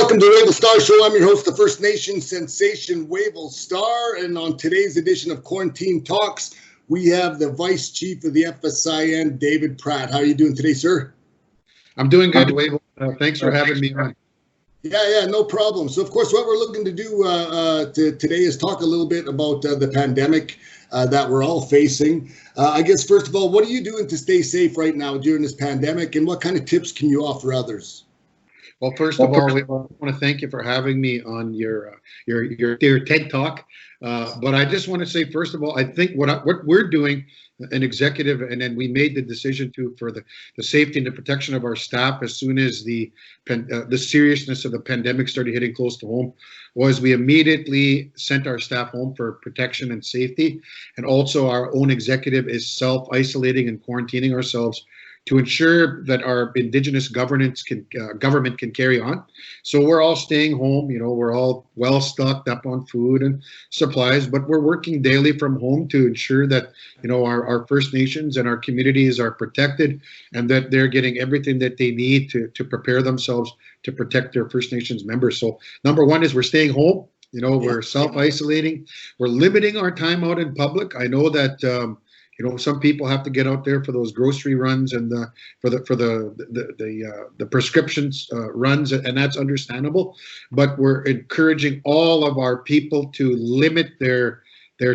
Welcome to the Wavell Starr Show. I'm your host, the First Nation sensation, Wavell Starr. And on today's edition of Quarantine Talks, we have the Vice Chief of the FSIN, David Pratt. How are you doing today, sir? I'm doing good, Wavell. Thanks for having me on. Yeah, no problem. So, of course, what we're looking to do today is talk a little bit about the pandemic that we're all facing. I guess, first of all, what are you doing to stay safe right now during this pandemic, and what kind of tips can you offer others? Well, first of all, I want to thank you for having me on your TED Talk. But I just want to say, first of all, I think what we're doing, an executive, and then we made the decision for the safety and the protection of our staff as soon as the seriousness of the pandemic started hitting close to home, was we immediately sent our staff home for protection and safety. And also our own executive is self-isolating and quarantining ourselves to ensure that our Indigenous government can carry on. So we're all staying home. You know, we're all well stocked up on food and supplies, but we're working daily from home to ensure that, you know, our First Nations and our communities are protected and that they're getting everything that they need to prepare themselves to protect their First Nations members. So number one is we're staying home. You know, we're self-isolating. We're limiting our time out in public. I know that you know, some people have to get out there for those grocery runs and for the prescriptions runs, and that's understandable. But we're encouraging all of our people to limit their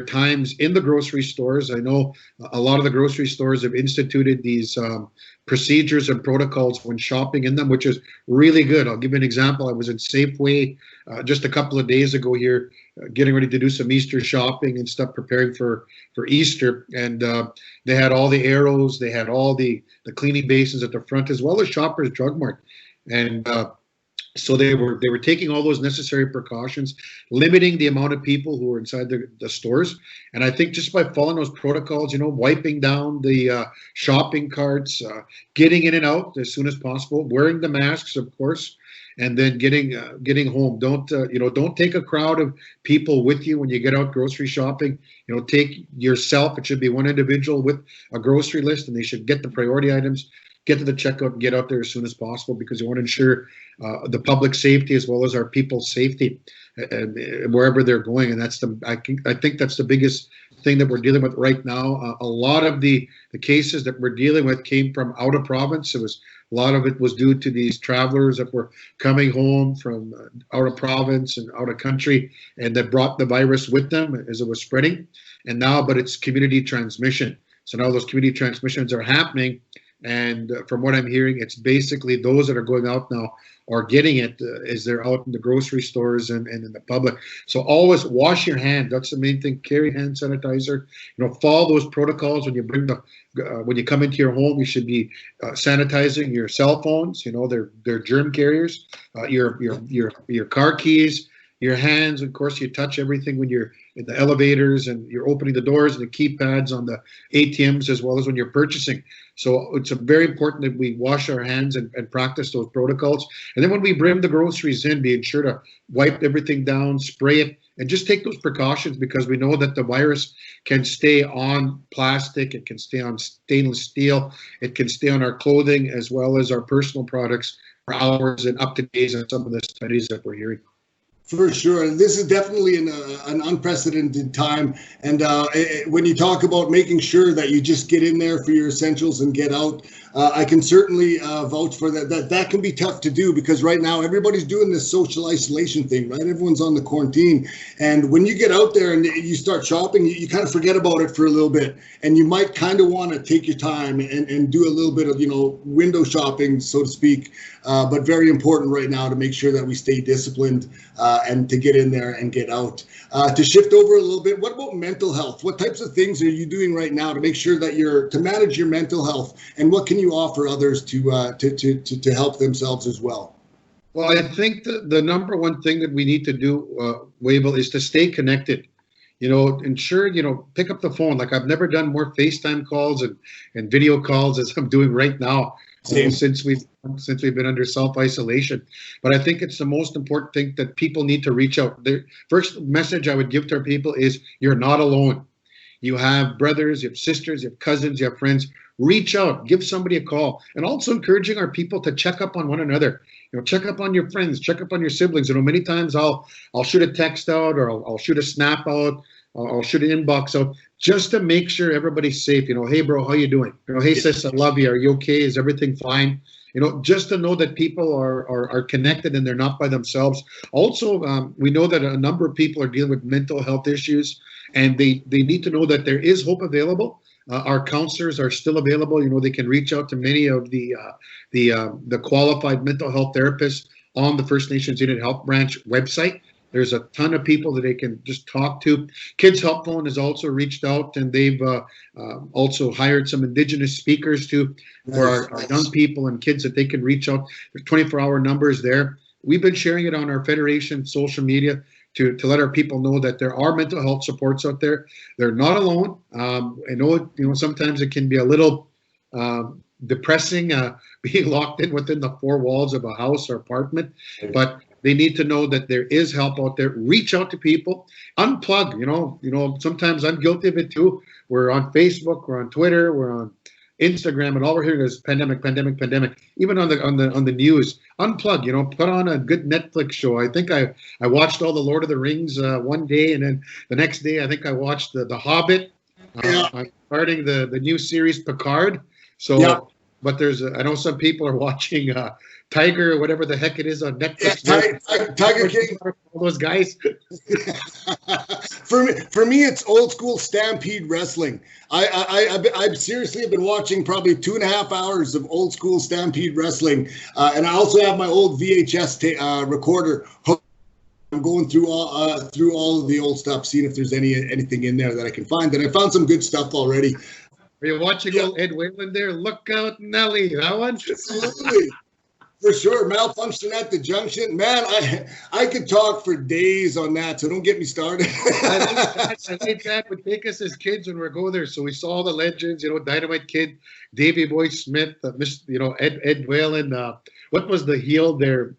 times in the grocery stores. I know a lot of the grocery stores have instituted these procedures and protocols when shopping in them, which is really good. I'll give you an example. I was in Safeway just a couple of days ago here, getting ready to do some Easter shopping and stuff, preparing for Easter. And they had all the arrows, they had all the cleaning basins at the front, as well as Shoppers Drug Mart. And so they were taking all those necessary precautions, limiting the amount of people who were inside the stores. And I think just by following those protocols, you know, wiping down the shopping carts, getting in and out as soon as possible, wearing the masks, of course, and then getting home. Don't take a crowd of people with you when you get out grocery shopping. You know, take yourself. It should be one individual with a grocery list, and they should get the priority items, get to the checkout, and get out there as soon as possible, because you want to ensure the public safety as well as our people's safety wherever they're going. And that's I think that's the biggest thing that we're dealing with right now. A lot of the cases that we're dealing with came from out of province. A lot of it was due to these travelers that were coming home from out of province and out of country, and that brought the virus with them as it was spreading. And now, but it's community transmission. So now those community transmissions are happening. And from what I'm hearing, it's basically those that are going out now are getting it as they're out in the grocery stores and in the public. So always wash your hands. That's the main thing. Carry hand sanitizer. You know, follow those protocols when you when you come into your home. You should be sanitizing your cell phones. You know, they're germ carriers. Your car keys. Your hands, of course, you touch everything when you're in the elevators and you're opening the doors and the keypads on the ATMs, as well as when you're purchasing. So it's very important that we wash our hands and practice those protocols. And then when we bring the groceries in, be sure to wipe everything down, spray it, and just take those precautions, because we know that the virus can stay on plastic, it can stay on stainless steel, it can stay on our clothing as well as our personal products for hours and up to days in some of the studies that we're hearing. For sure. And this is definitely an unprecedented time. And when you talk about making sure that you just get in there for your essentials and get out, I can certainly vouch for that. That can be tough to do, because right now everybody's doing this social isolation thing, right? Everyone's on the quarantine. And when you get out there and you start shopping, you kind of forget about it for a little bit. And you might kind of want to take your time and do a little bit of, you know, window shopping, so to speak. But very important right now to make sure that we stay disciplined and to get in there and get out. To shift over a little bit, what about mental health? What types of things are you doing right now to make sure that to manage your mental health, and what can you offer others to help themselves as well? Well, I think the number one thing that we need to do, Wavell, is to stay connected. You know, ensure, you know, pick up the phone. Like, I've never done more FaceTime calls and video calls as I'm doing right now. Since we've been under self-isolation. But I think it's the most important thing that people need to reach out. The first message I would give to our people is, you're not alone. You have brothers, you have sisters, you have cousins, you have friends reach out, give somebody a call, and also encouraging our people to check up on one another. Check up on your friends, check up on your siblings. Many times I'll shoot a text out, or I'll shoot a snap out, I'll shoot an inbox out, just to make sure everybody's safe. Hey bro, how you doing? Hey sis, I love you. Are you okay? Is everything fine? Just to know that people are connected and they're not by themselves. Also, we know that a number of people are dealing with mental health issues, and they need to know that there is hope available. Our counselors are still available. They can reach out to many of the qualified mental health therapists on the First Nations Unit Health Branch website. There's a ton of people that they can just talk to. Kids Help Phone has also reached out, and they've also hired some Indigenous speakers for our young people and kids that they can reach out. There's 24-hour numbers there. We've been sharing it on our Federation social media to let our people know that there are mental health supports out there. They're not alone. I know, sometimes it can be a little depressing being locked in within the four walls of a house or apartment, but they need to know that there is help out there. Reach out to people, unplug. Sometimes I'm guilty of it too. We're on Facebook, we're on Twitter, we're on Instagram, and all we're hearing is pandemic, pandemic, pandemic. Even on the news, unplug. Put on a good Netflix show. I think I watched all the Lord of the Rings one day, and then the next day I think I watched the Hobbit. I'm starting the new series Picard. So, yeah. But I know some people are watching Tiger or whatever the heck it is on Netflix. Yeah, Tiger King. All those guys. For me, it's old school Stampede Wrestling. I've seriously been watching probably 2.5 hours of old school Stampede Wrestling, and I also have my old VHS recorder. I'm going through all of the old stuff, seeing if there's anything in there that I can find. And I found some good stuff already. Are you watching old Ed Whalen there? Look out, Nelly. That one? Absolutely. For sure. Malfunction at the junction. Man, I could talk for days on that, so don't get me started. I think that would take us as kids when we go there. So we saw the legends, Dynamite Kid, Davey Boy Smith, Ed Whalen. What was the heel there?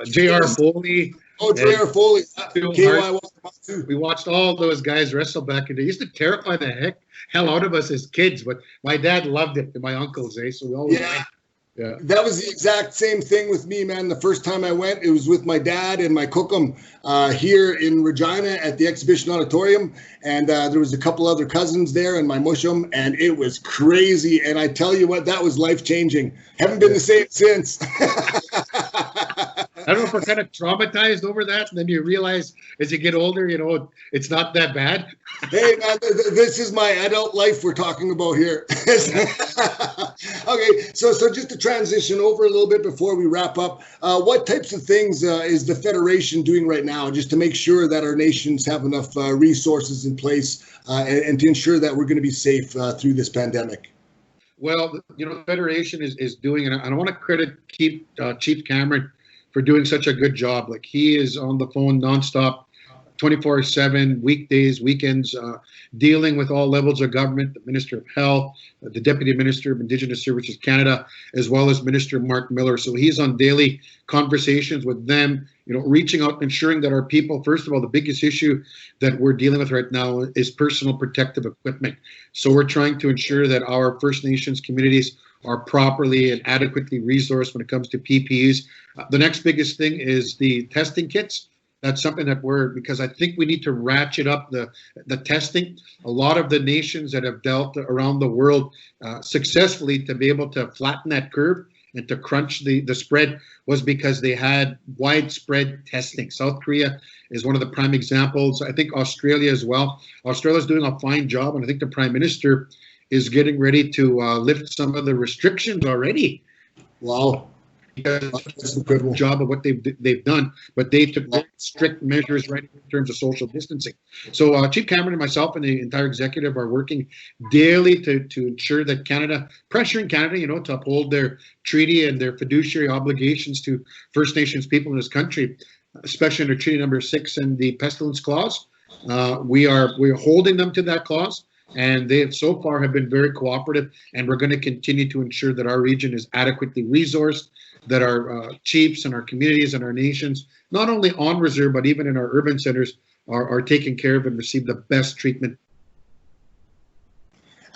J.R. Foley. Oh, J.R. Foley. We watched all those guys wrestle back in the day. It used to terrify the hell out of us as kids, but my dad loved it, and my uncles, so we always went. Yeah. That was the exact same thing with me, man. The first time I went, it was with my dad and my cookum here in Regina at the Exhibition Auditorium. And there was a couple other cousins there and my mushum, and it was crazy. And I tell you what, that was life-changing. Haven't been the same since. I don't know if we're kind of traumatized over that, and then you realize as you get older, it's not that bad. Hey, man, this is my adult life we're talking about here. Okay, so just to transition over a little bit before we wrap up, what types of things is the Federation doing right now just to make sure that our nations have enough resources in place and to ensure that we're going to be safe through this pandemic? Well, the Federation is doing, and I want to credit Chief Cameron for doing such a good job. Like, he is on the phone nonstop, 24/7, weekdays, weekends, dealing with all levels of government, the Minister of Health, the Deputy Minister of Indigenous Services Canada, as well as Minister Mark Miller. So he's on daily conversations with them, reaching out, ensuring that our people, first of all, the biggest issue that we're dealing with right now is personal protective equipment. So we're trying to ensure that our First Nations communities are properly and adequately resourced when it comes to PPEs. The next biggest thing is the testing kits. That's something that because I think we need to ratchet up the testing. A lot of the nations that have dealt around the world successfully to be able to flatten that curve and to crunch the spread was because they had widespread testing. South Korea is one of the prime examples. I think Australia as well. Australia's doing a fine job, and I think the Prime Minister is getting ready to lift some of the restrictions already. Wow. That's an incredible job of what they've done, but they took very strict measures right in terms of social distancing. So Chief Cameron and myself and the entire executive are working daily to ensure that pressuring Canada, to uphold their treaty and their fiduciary obligations to First Nations people in this country, especially under Treaty Number 6 and the Pestilence Clause. We're holding them to that clause. And they so far have been very cooperative, and we're going to continue to ensure that our region is adequately resourced, that our chiefs and our communities and our nations, not only on reserve, but even in our urban centers, are taken care of and receive the best treatment.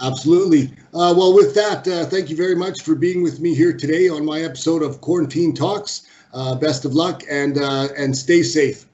Absolutely. Well, with that, thank you very much for being with me here today on my episode of Quarantine Talks. Best of luck and stay safe.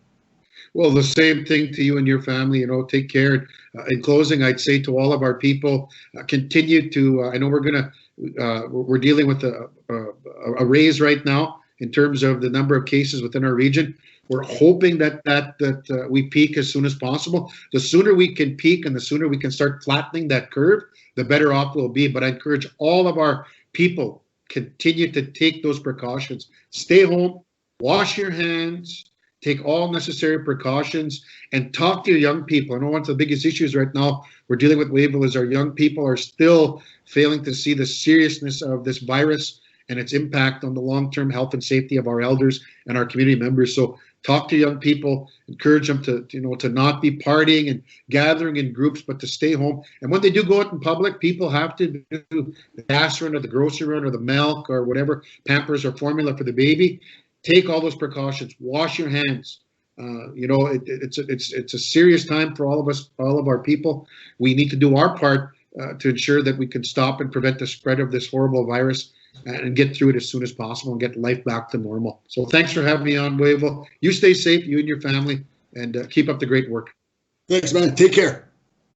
Well, the same thing to you and your family. Take care. In closing, I'd say to all of our people, continue to. I know we're dealing with a raise right now in terms of the number of cases within our region. We're hoping that we peak as soon as possible. The sooner we can peak and the sooner we can start flattening that curve, the better off we'll be. But I encourage all of our people, continue to take those precautions. Stay home, wash your hands, take all necessary precautions, and talk to your young people. I know one of the biggest issues right now we're dealing with, Wavell, is our young people are still failing to see the seriousness of this virus and its impact on the long-term health and safety of our elders and our community members. So talk to young people, encourage them to not be partying and gathering in groups, but to stay home. And when they do go out in public, people have to do the gas run or the grocery run or the milk or whatever, Pampers or formula for the baby. Take all those precautions. Wash your hands. It's a serious time for all of us, all of our people. We need to do our part to ensure that we can stop and prevent the spread of this horrible virus and get through it as soon as possible and get life back to normal. So thanks for having me on, Wavell. You stay safe, you and your family, and keep up the great work. Thanks, man. Take care.